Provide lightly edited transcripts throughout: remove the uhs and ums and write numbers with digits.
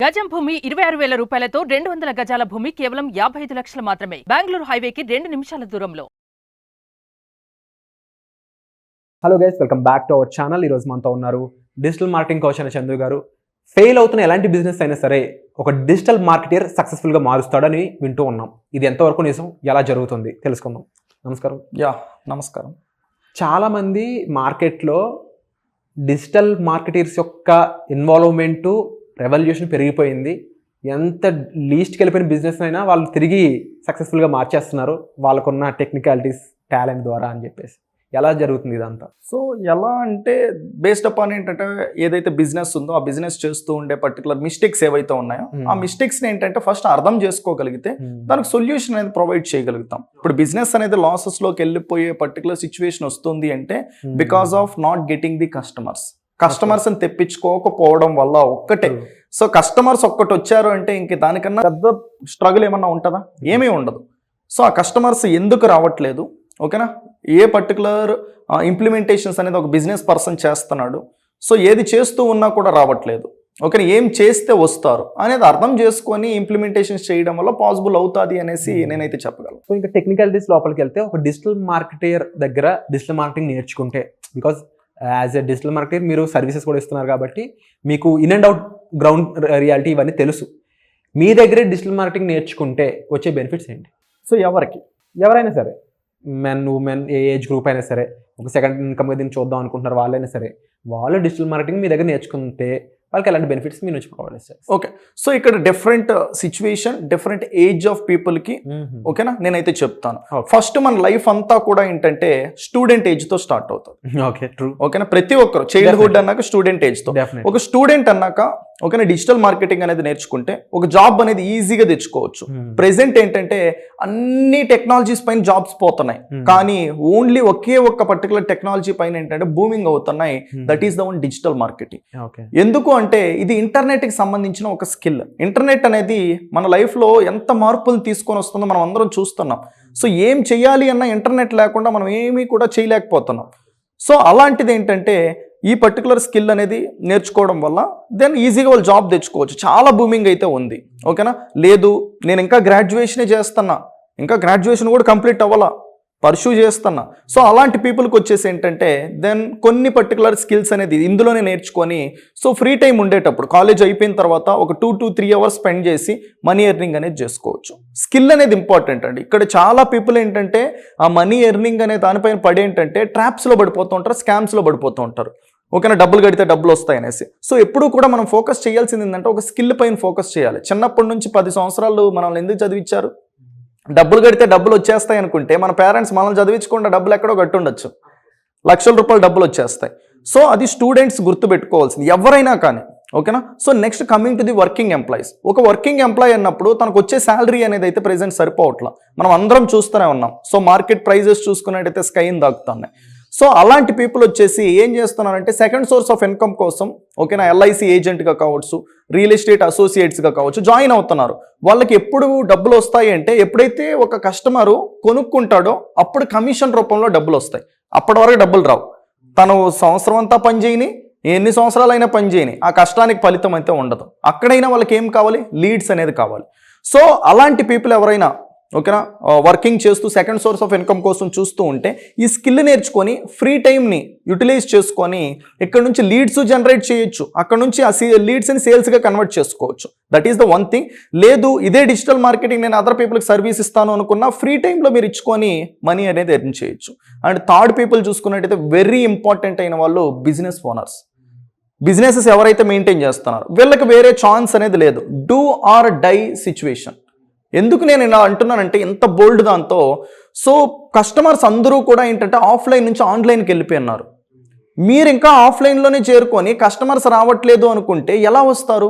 గజం భూమి 26,000 రూపాయలతో 200 గజాల భూమి కేవలం 55 లక్షలు మాత్రమే. బెంగళూరు హైవేకి 2 నిమిషాల దూరంలో. Hello guys, welcome back to our channel. ఈరోజు మనతో ఉన్నారు డిజిటల్ మార్కెటింగ్ కోచ్ అయిన చందు గారు. ఫెయిల్ అవుతున్న ఎలాంటి బిజినెస్ అయినా సరే ఒక డిజిటల్ మార్కెటర్ సక్సెస్ఫుల్గా మారుస్తాడని వింటూ ఉన్నాం. ఇది ఎంతవరకు నిజం, ఎలా జరుగుతుంది తెలుసుకుందాం. నమస్కారం. నమస్కారం. చాలామంది మార్కెట్లో డిజిటల్ మార్కెటర్స్ యొక్క ఇన్వాల్వ్మెంటు రెవల్యూషన్ పెరిగిపోయింది. ఎంత లీస్ట్కి వెళ్ళిపోయిన బిజినెస్ అయినా వాళ్ళు తిరిగి సక్సెస్ఫుల్గా మార్చేస్తున్నారు వాళ్ళకున్న టెక్నికాలిటీస్, టాలెంట్ ద్వారా అని చెప్పేసి. ఎలా జరుగుతుంది ఇదంతా? సో ఎలా అంటే బేస్డ్ అపాన్ ఏంటంటే ఏదైతే బిజినెస్ ఉందో ఆ బిజినెస్ చేస్తూ ఉండే పర్టికులర్ మిస్టేక్స్ ఏవైతే ఉన్నాయో ఆ మిస్టేక్స్ని ఏంటంటే ఫస్ట్ అర్థం చేసుకోగలిగితే దానికి సొల్యూషన్ అనేది ప్రొవైడ్ చేయగలుగుతాం. ఇప్పుడు బిజినెస్ అనేది లాసెస్లోకి వెళ్ళిపోయే పర్టికులర్ సిచ్యువేషన్ వస్తుంది అంటే because of not getting the కస్టమర్స్ని తెప్పించుకోకపోవడం వల్ల ఒక్కటే. సో కస్టమర్స్ ఒక్కటి వచ్చారు అంటే ఇంక దానికన్నా పెద్ద స్ట్రగుల్ ఏమన్నా ఉంటుందా? ఏమీ ఉండదు. సో ఆ కస్టమర్స్ ఎందుకు రావట్లేదు, ఓకేనా, ఏ పర్టికులర్ ఇంప్లిమెంటేషన్స్ అనేది ఒక బిజినెస్ పర్సన్ చేస్తున్నాడు, సో ఏది చేస్తూ ఉన్నా కూడా రావట్లేదు, ఓకేనా, ఏం చేస్తే వస్తారు అనేది అర్థం చేసుకొని ఇంప్లిమెంటేషన్స్ చేయడం వల్ల పాసిబుల్ అవుతుంది అనేసి నేనైతే చెప్పగలను. సో ఇంకా టెక్నికాలిటీస్ లోపలికి వెళ్తే ఒక డిజిటల్ మార్కెటర్ దగ్గర డిజిటల్ మార్కెటింగ్ నేర్చుకుంటే, because as a digital marketer మీరు సర్వీసెస్ కూడా ఇస్తున్నారు కాబట్టి మీకు in and out ground reality ఇవన్నీ తెలుసు. మీ దగ్గరే డిజిటల్ మార్కెటింగ్ నేర్చుకుంటే వచ్చే బెనిఫిట్స్ ఏంటి? సో ఎవరైనా సరే, మెన్ ఉమెన్, ఏ ఏజ్ గ్రూప్ అయినా సరే, ఒక సెకండ్ ఇన్కమ్ దీన్ని చూద్దాం అనుకుంటున్నారు వాళ్ళైనా సరే, వాళ్ళు డిజిటల్ మార్కెటింగ్ మీ దగ్గర నేర్చుకుంటే వాళ్ళకి ఎలాంటి బెనిఫిట్స్ మీ నుంచి ప్రొవైడ్ చేస్తారు? ఓకే, సో ఇక్కడ different situation, different age of పీపుల్కి, ఓకేనా, నేనైతే చెప్తాను. ఫస్ట్ మన లైఫ్ అంతా కూడా ఏంటంటే స్టూడెంట్ ఏజ్తో స్టార్ట్ అవుతుంది. Okay, true. ఓకేనా, ప్రతి ఒక్కరు చైల్డ్హుడ్ అన్నాక స్టూడెంట్ ఏజ్తో. ఒక స్టూడెంట్ అన్నాక ఓకేనా డిజిటల్ మార్కెటింగ్ అనేది నేర్చుకుంటే ఒక జాబ్ అనేది ఈజీగా తెచ్చుకోవచ్చు. ప్రెసెంట్ ఏంటంటే అన్ని టెక్నాలజీస్ పైన జాబ్స్ పోతున్నాయి, కానీ ఓన్లీ ఒకే ఒక్క పర్టికులర్ టెక్నాలజీ పైన ఏంటంటే బూమింగ్ అవుతున్నాయి. That is the one digital marketing. ఎందుకు అంటే ఇది ఇంటర్నెట్కి సంబంధించిన ఒక స్కిల్. ఇంటర్నెట్ అనేది మన లైఫ్లో ఎంత మార్పులు తీసుకొని వస్తుందో మనం అందరం చూస్తున్నాం. సో ఏం చేయాలి అన్న ఇంటర్నెట్ లేకుండా మనం ఏమీ కూడా చేయలేకపోతున్నాం. సో అలాంటిది ఏంటంటే ఈ పర్టికులర్ స్కిల్ అనేది నేర్చుకోవడం వల్ల దెన్ ఈజీగా వాళ్ళు జాబ్ తెచ్చుకోవచ్చు. చాలా బూమింగ్ అయితే ఉంది, ఓకేనా. లేదు నేను ఇంకా గ్రాడ్యుయేషనే చేస్తున్నా, ఇంకా గ్రాడ్యుయేషన్ కూడా కంప్లీట్ అవ్వాలా, పర్సూ చేస్తున్నా, సో అలాంటి పీపుల్కి వచ్చేసి ఏంటంటే దెన్ కొన్ని పర్టికులర్ స్కిల్స్ అనేది ఇందులోనే నేర్చుకొని సో ఫ్రీ టైం ఉండేటప్పుడు కాలేజ్ అయిపోయిన తర్వాత ఒక 2 to 3 hours స్పెండ్ చేసి మనీ ఎర్నింగ్ అనేది చేసుకోవచ్చు. స్కిల్ అనేది ఇంపార్టెంట్ అండి. ఇక్కడ చాలా పీపుల్ ఏంటంటే ఆ మనీ ఎర్నింగ్ అనే దానిపైన పడి ఏంటంటే ట్రాప్స్లో పడిపోతూ ఉంటారు, స్కామ్స్లో పడిపోతూ ఉంటారు, ఓకేనా, డబ్బులు కడితే డబ్బులు వస్తాయి అనేసి. సో ఎప్పుడు కూడా మనం ఫోకస్ చేయాల్సింది ఏంటంటే ఒక స్కిల్ పైన ఫోకస్ చేయాలి. చిన్నప్పటి నుంచి 10 సంవత్సరాలు మనల్ని ఎందుకు చదివించారు? డబ్బులు కడితే డబ్బులు వచ్చేస్తాయి అనుకుంటే మన పేరెంట్స్ మనల్ని చదివించకుండా డబ్బులు ఎక్కడో కట్టుండొచ్చు, లక్షల రూపాయలు డబ్బులు వచ్చేస్తాయి. సో అది స్టూడెంట్స్ గుర్తుపెట్టుకోవాల్సింది ఎవరైనా కానీ, ఓకేనా. So next coming to the working employees. ఒక వర్కింగ్ ఎంప్లాయీ అన్నప్పుడు తనకు వచ్చే శాలరీ అనేది అయితే ప్రెసెంట్ సరిపోవట్లా, మనం అందరం చూస్తూనే ఉన్నాం. సో మార్కెట్ ప్రైజెస్ చూసుకున్నట్టయితే స్కైని దాక్కుతున్నాయి. సో అలాంటి పీపుల్ వచ్చేసి ఏం చేస్తున్నారంటే సెకండ్ సోర్స్ ఆఫ్ ఇన్కమ్ కోసం, ఓకేనా, ఎల్ఐసి ఏజెంట్గా కావచ్చు, రియల్ ఎస్టేట్ అసోసియేట్స్గా కావచ్చు జాయిన్ అవుతున్నారు. వాళ్ళకి ఎప్పుడు డబ్బులు వస్తాయి అంటే ఎప్పుడైతే ఒక కస్టమరు కొనుక్కుంటాడో అప్పుడు కమిషన్ రూపంలో డబ్బులు వస్తాయి. అప్పటి వరకు డబ్బులు రావు. తను సంవత్సరం అంతా పనిచేయని, ఎన్ని సంవత్సరాలైనా పనిచేయని, ఆ కష్టానికి ఫలితం అయితే ఉండదు. అక్కడైనా వాళ్ళకి ఏం కావాలి? లీడ్స్ అనేది కావాలి. సో అలాంటి పీపుల్ ఎవరైనా, ఓకేనా, వర్కింగ్ చేస్తూ సెకండ్ సోర్స్ ఆఫ్ ఇన్కమ్ కోసం చూస్తూ ఉంటే ఈ స్కిల్ నేర్చుకొని ఫ్రీ టైంని యూటిలైజ్ చేసుకొని ఇక్కడ నుంచి లీడ్స్ జనరేట్ చేయొచ్చు, అక్కడ నుంచి ఆ లీడ్స్ని సేల్స్గా కన్వర్ట్ చేసుకోవచ్చు. That is the one thing. లేదు ఇదే డిజిటల్ మార్కెటింగ్ నేను అదర్ పీపుల్కి సర్వీస్ ఇస్తాను అనుకున్నా ఫ్రీ టైంలో మీరు ఇచ్చుకొని మనీ అనేది ఎర్న్ చేయొచ్చు. అండ్ థర్డ్ పీపుల్ చూసుకున్నట్టయితే వెరీ ఇంపార్టెంట్ అయిన వాళ్ళు బిజినెస్ ఓనర్స్. బిజినెసెస్ ఎవరైతే మెయింటైన్ చేస్తున్నారో వీళ్ళకి వేరే ఛాన్స్ అనేది లేదు. Do or die situation. ఎందుకు నేను ఇలా అంటున్నానంటే ఎంత బోల్డ్ దాంతో, సో కస్టమర్స్ అందరూ కూడా ఏంటంటే ఆఫ్లైన్ నుంచి ఆన్లైన్కి వెళ్ళిపోయినారు. మీరు ఇంకా ఆఫ్లైన్లోనే చేరుకొని కస్టమర్స్ రావట్లేదు అనుకుంటే ఎలా వస్తారు?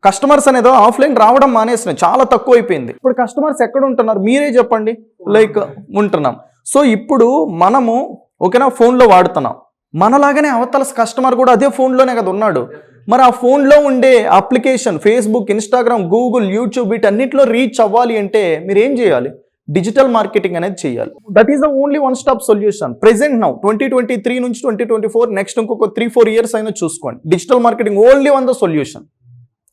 కస్టమర్స్ అనేది ఆఫ్లైన్ రావడం మానేసినాయి, చాలా తక్కువ అయిపోయింది. ఇప్పుడు కస్టమర్స్ ఎక్కడ ఉంటున్నారు మీరే చెప్పండి. లైక్ ఉంటున్నాం. సో ఇప్పుడు మనము ఓకేనా ఫోన్లో వాడుతున్నాం, మనలాగానే అవతల కస్టమర్ కూడా అదే ఫోన్లోనే కదా ఉన్నాడు. మరి ఆ ఫోన్లో ఉండే application Facebook, Instagram, Google, YouTube వీటన్నిటిలో రీచ్ అవ్వాలి అంటే మీరు ఏం చేయాలి? డిజిటల్ మార్కెటింగ్ అనేది చేయాలి. That is the only one stop solution. Present now 2023 నుంచి 2024 నెక్స్ట్ ఇంకొక 3-4 years అయినా చూసుకోండి. Digital marketing only one the solution.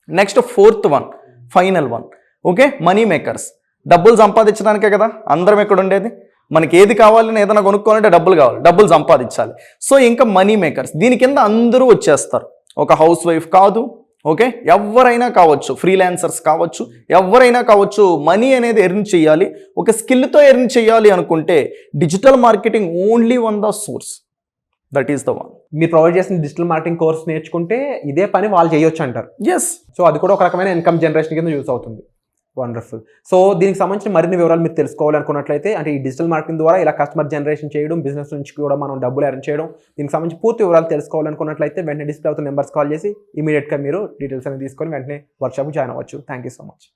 Next 4th one, final one, okay, money makers. డబ్బులు సంపాదించడానికే కదా అందరం ఎక్కడ ఉండేది. మనకి ఏది కావాలని ఏదైనా కొనుక్కోవాలంటే డబ్బులు కావాలి, డబ్బులు సంపాదించాలి. సో ఇంకా మనీ మేకర్స్ దీని కింద అందరూ వచ్చేస్తారు. ఒక హౌస్ వైఫ్ కాదు, ఓకే, ఎవరైనా కావచ్చు, ఫ్రీలాన్సర్స్ కావచ్చు, ఎవరైనా కావచ్చు. మనీ అనేది ఎర్న్ చేయాలి, ఒక స్కిల్తో ఎర్న్ చేయాలి అనుకుంటే digital marketing only one the source, that is the one. మీరు ప్రొవైడ్ చేసిన డిజిటల్ మార్కెటింగ్ కోర్స్ నేర్చుకుంటే ఇదే పని వాళ్ళు చేయొచ్చు అంటారు. ఎస్. సో అది కూడా ఒక రకమైన ఇన్కమ్ జనరేషన్ కింద యూస్ అవుతుంది. వండర్ఫుల్. సో దీనికి సంబంధించిన మరిన్ని వివరాలు మీరు తెలుసుకోవాలనుకున్నట్లయితే, అంటే ఈ డిజిటల్ మార్కెటింగ్ ద్వారా ఇలా కస్టమర్ జనరేషన్ చేయడం, బిజినెస్ నుంచి కూడా మనం డబ్బులు ఎర్న్ చేయడం, దీనికి సంబంధించి పూర్తి వివరాలు తెలుసుకోవాలనుకున్నట్లయితే వెంటనే డిస్ప్లే అవుతున్న నెంబర్స్ కాల్ చేసి ఇమీడియట్గా మీరు డీటెయిల్స్ అనేది తీసుకొని వెంటనే వర్క్షాప్ జాయిన్ అవ్వచ్చు. Thank you so much.